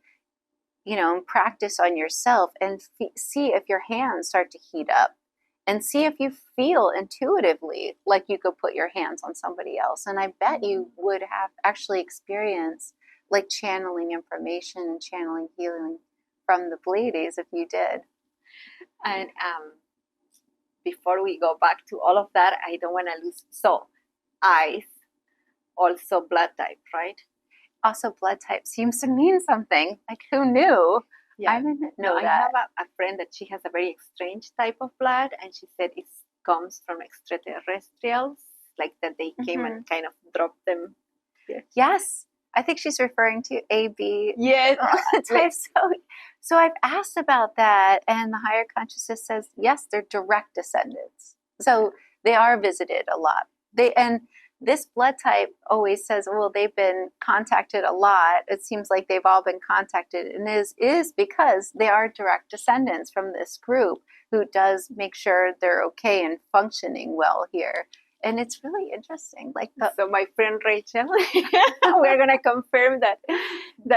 practice on yourself and see if your hands start to heat up, and see if you feel intuitively like you could put your hands on somebody else. And I bet you would have actually experienced like channeling information and channeling healing from the Pleiades if you did. And before we go back to all of that, I don't want to lose. So, eyes, also blood type, right? Also, blood type seems to mean something. Like, who knew? Yeah. I didn't know that. I have a friend that she has a very strange type of blood, and she said it comes from extraterrestrials, like that they came and kind of dropped them. Yes. I think she's referring to AB yes. type. So I've asked about that, and the higher consciousness says, yes, they're direct descendants. So they are visited a lot. And this blood type always says, well, they've been contacted a lot. It seems like they've all been contacted, and is because they are direct descendants from this group who does make sure they're okay and functioning well here. And it's really interesting. So my friend Rachel, we're going to confirm that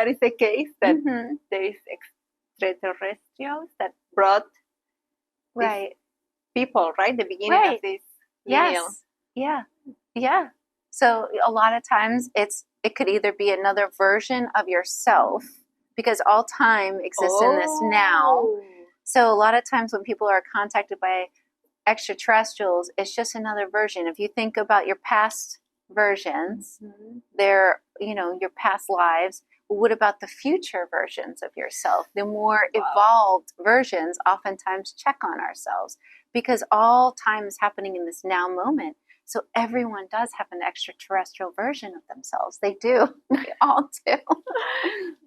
is the case, that there is extraterrestrials that brought people, right? The beginning of this lineal. Yes. Yeah. So a lot of times it could either be another version of yourself, because all time exists in this now. So a lot of times when people are contacted by extraterrestrials, it's just another version. If you think about your past versions, they're, your past lives. What about the future versions of yourself? The more evolved versions oftentimes check on ourselves, because all time is happening in this now moment. So everyone does have an extraterrestrial version of themselves. They do. They all do.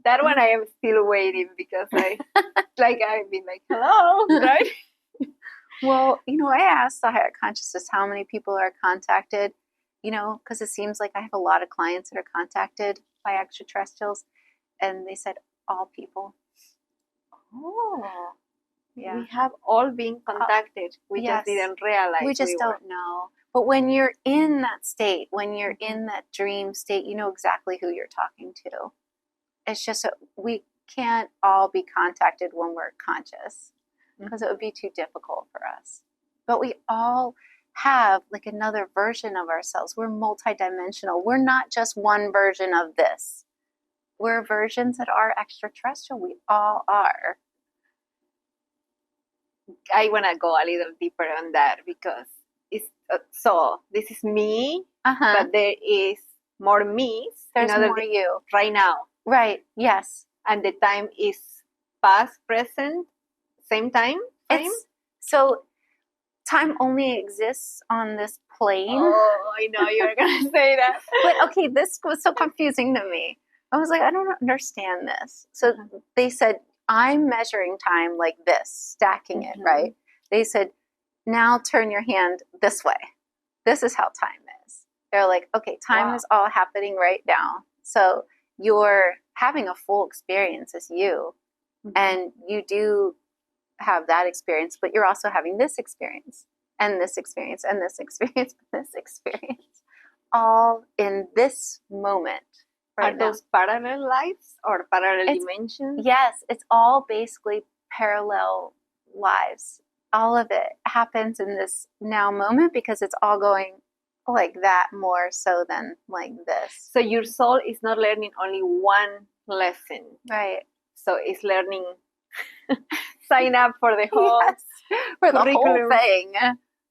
That one I am still waiting, because I've been like, hello, right? Well, I asked the higher consciousness how many people are contacted, because it seems like I have a lot of clients that are contacted by extraterrestrials, and they said all people. Oh, Yeah. We have all been contacted. We yes. just didn't realize. We just don't know. But when you're in that state, when you're in that dream state, you know exactly who you're talking to. It's just we can't all be contacted when we're conscious because it would be too difficult for us. But we all have like another version of ourselves. We're multidimensional. We're not just one version of this. We're versions that are extraterrestrial. We all are. I want to go a little deeper on that because it's so this is me, but there is more me. There's more you right now. Right. Yes. And the time is past, present, same time frame. So time only exists on this plane. Oh, I know you're gonna say that. But okay, this was so confusing to me. I was like, I don't understand this. So they said, I'm measuring time like this, stacking it, right? They said, now turn your hand this way. This is how time is. They're like, okay, time is all happening right now. So you're having a full experience as you, and you do have that experience, but you're also having this experience, and this experience, and this experience, and this experience, all in this moment. Are those parallel lives or parallel dimensions? Yes, it's all basically parallel lives. All of it happens in this now moment because it's all going like that more so than like this. So your soul is not learning only one lesson. Right. So it's learning, sign up for the whole, for the whole thing.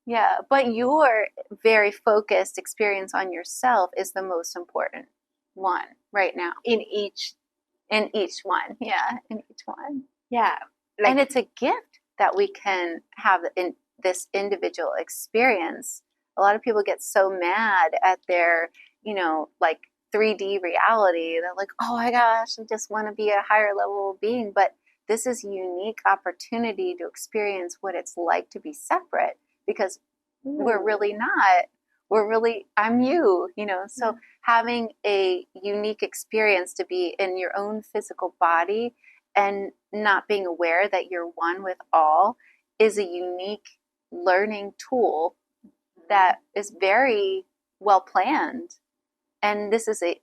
Yeah, but your very focused experience on yourself is the most important one right now. In each one. Yeah, in each one. Yeah. And it's a gift that we can have in this individual experience. A lot of people get so mad at their, like 3D reality. They're like, oh my gosh, I just want to be a higher level being. But this is a unique opportunity to experience what it's like to be separate because we're really not. I'm you, so having a unique experience to be in your own physical body and not being aware that you're one with all is a unique learning tool that is very well planned. And this is a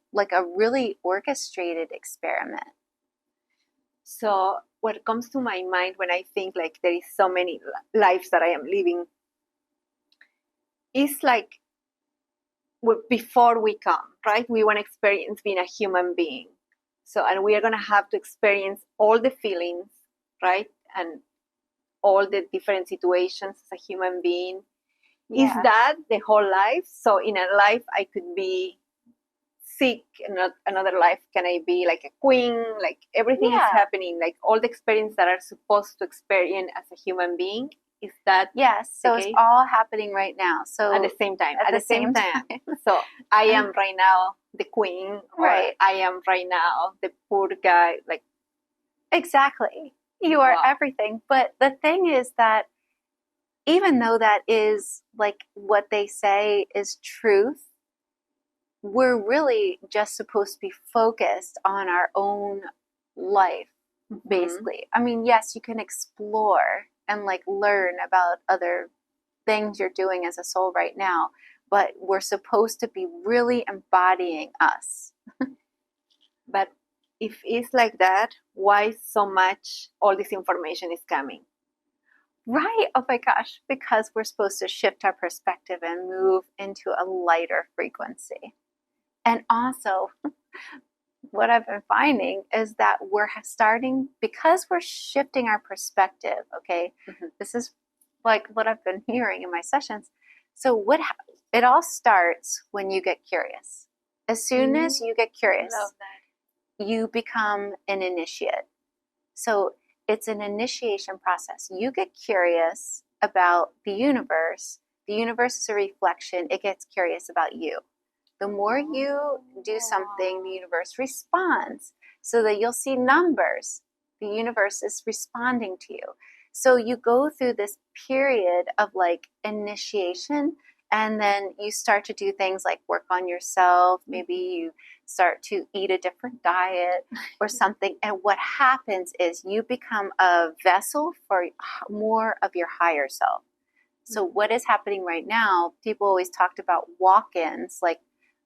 really orchestrated experiment. So what comes to my mind when I think like there is so many lives that I am living is like before we come, right? We want to experience being a human being. So, and we are going to have to experience all the feelings, right? And all the different situations as a human being. Yeah. Is that the whole life? So in a life, I could be sick. In another life, can I be like a queen? Like everything is happening, like all the experience that are supposed to experience as a human being. Is that so it's all happening right now. So at the same time. At the same time. So I am right now the queen, right? I am right now the poor guy. Like exactly. You are everything. But the thing is that even though that is like what they say is truth, we're really just supposed to be focused on our own life, basically. I mean, yes, you can explore and like learn about other things you're doing as a soul right now, but we're supposed to be really embodying us. But if it's like that, why so much all this information is coming? Right. Oh my gosh, because we're supposed to shift our perspective and move into a lighter frequency. And also, what I've been finding is that we're starting, because we're shifting our perspective, okay? This is like what I've been hearing in my sessions. So it all starts when you get curious. As soon as you get curious, you become an initiate. So it's an initiation process. You get curious about the universe. The universe is a reflection. It gets curious about you. The more you do something, the universe responds so that you'll see numbers. The universe is responding to you. So you go through this period of like initiation, And then you start to do things like work on yourself. Maybe you start to eat a different diet or something. And what happens is you become a vessel for more of your higher self. So what is happening right now, people always talked about walk-ins, like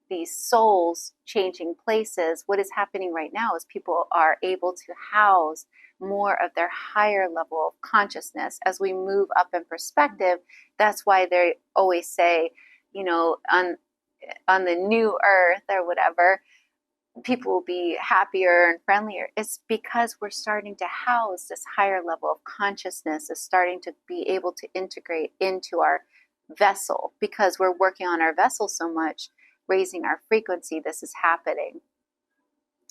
these souls changing places. What is happening right now is people are able to house more of their higher level of consciousness as we move up in perspective. That's why they always say, you know, on the new earth or whatever, people will be happier and friendlier. It's because we're starting to house this higher level of consciousness, is starting to be able to integrate into our vessel, because we're working on our vessel so much, raising our frequency. This is happening.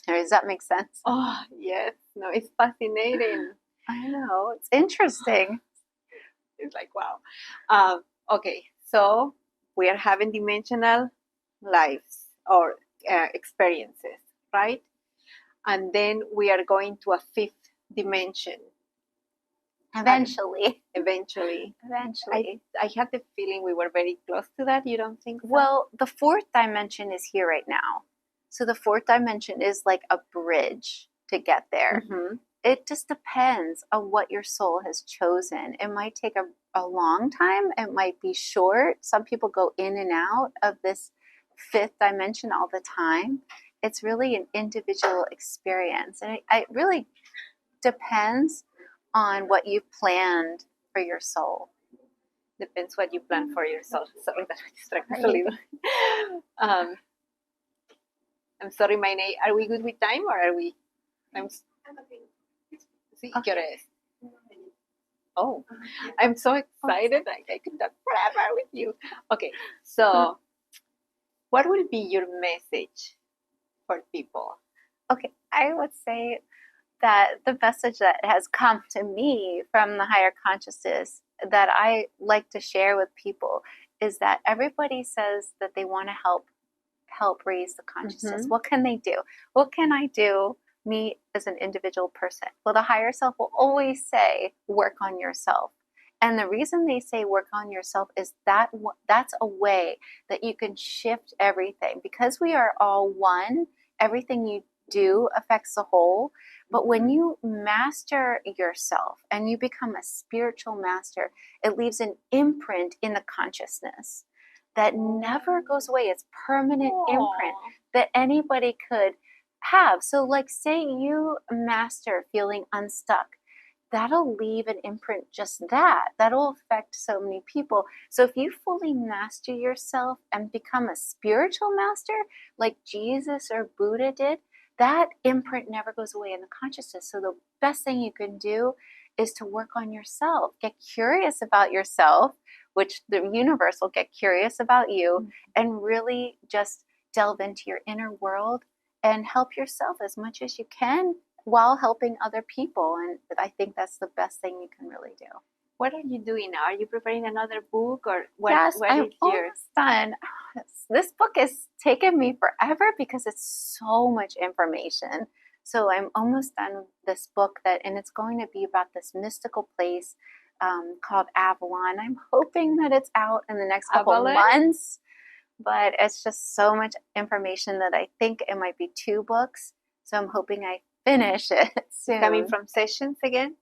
Does that make sense? Oh, yes. No, it's fascinating. I know. It's interesting. It's like, wow. Okay, so we are having dimensional lives or experiences, right? And then we are going to a fifth dimension. Eventually. I had the feeling we were very close to that. You don't think so? Well, the fourth dimension is here right now. So the fourth dimension is like a bridge to get there. Mm-hmm. It just depends on what your soul has chosen. It might take a long time. It might be short. Some people go in and out of this fifth dimension all the time. It's really an individual experience. And it really depends on what you've planned for your soul. Depends what you plan for yourself. Sorry, that distracted a little. I'm sorry, my name. Are we good with time, or are we? Sí, ¿qué hora es? Oh, I'm so excited. I could talk forever with you. Okay, so what will be your message for people? Okay, I would say that the message that has come to me from the higher consciousness that I like to share with people is that everybody says that they want to help raise the consciousness. Mm-hmm. What can they do? What can I do, me as an individual person? Well, the higher self will always say, work on yourself. And the reason they say work on yourself is that's a way that you can shift everything. Because we are all one, everything you do affects the whole. But when you master yourself and you become a spiritual master, it leaves an imprint in the consciousness that never goes away. It's permanent imprint that anybody could have. So like, say you master feeling unstuck, that'll leave an imprint. Just that'll affect so many people. So if you fully master yourself and become a spiritual master like Jesus or Buddha did, that imprint never goes away in the consciousness. So the best thing you can do is to work on yourself. Get curious about yourself, which the universe will get curious about you, and really just delve into your inner world and help yourself as much as you can while helping other people. And I think that's the best thing you can really do. What are you doing now? Are you preparing another book, or what? Yes, I'm almost done. This book has taken me forever because it's so much information. So I'm almost done with this book and it's going to be about this mystical place called Avalon. I'm hoping that it's out in the next couple of months, but it's just so much information that I think it might be 2 books. So I'm hoping I finish it soon. Coming from sessions again?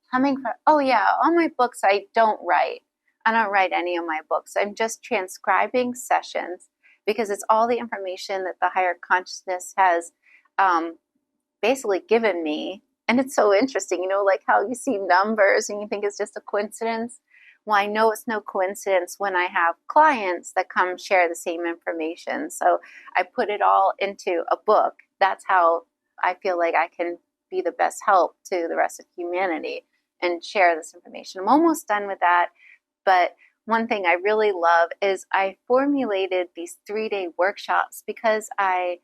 Oh yeah, all my books I don't write. I don't write any of my books. I'm just transcribing sessions because it's all the information that the higher consciousness has basically given me. And it's so interesting, like how you see numbers and you think it's just a coincidence. Well, I know it's no coincidence when I have clients that come share the same information. So I put it all into a book. That's how I feel like I can be the best help to the rest of humanity and share this information. I'm almost done with that. But one thing I really love is I formulated these 3-day workshops because I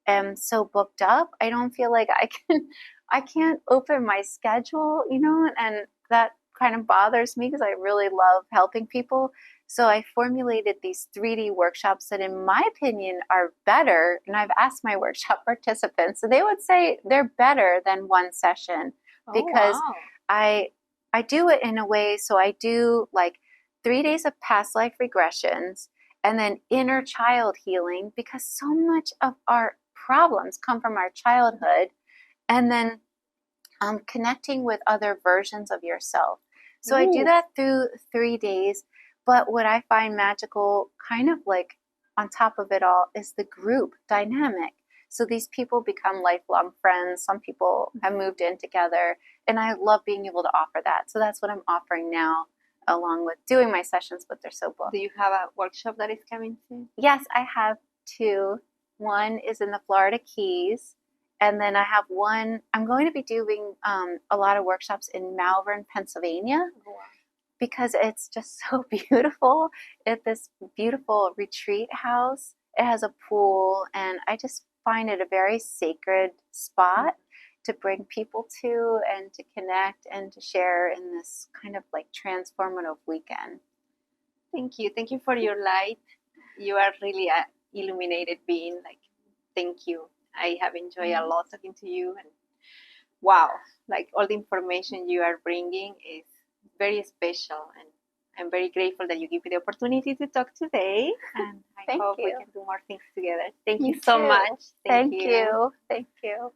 am so booked up. I don't feel like I can't open my schedule, and that kind of bothers me because I really love helping people. So I formulated these 3D workshops that in my opinion are better. And I've asked my workshop participants and they would say they're better than one session because I do it in a way. So I do like 3 days of past life regressions. and then inner child healing, because so much of our problems come from our childhood, and then connecting with other versions of yourself. So I do that through 3 days. But what I find magical, kind of like on top of it all, is the group dynamic. So these people become lifelong friends. Some people have moved in together, and I love being able to offer that. So that's what I'm offering now, along with doing my sessions, but they're so booked. Do you have a workshop that is coming soon? Yes, I have 2. One is in the Florida Keys, and then I have one. I'm going to be doing a lot of workshops in Malvern, Pennsylvania, because it's just so beautiful. It's this beautiful retreat house. It has a pool, and I just find it a very sacred spot to bring people to and to connect and to share in this kind of like transformative weekend. Thank you. Thank you for your light. You are really an illuminated being. Like, thank you. I have enjoyed a lot talking to you, and wow, like all the information you are bringing is very special, and I'm very grateful that you give me the opportunity to talk today, and I hope we can do more things together. Thank you so much. Thank you. Thank you.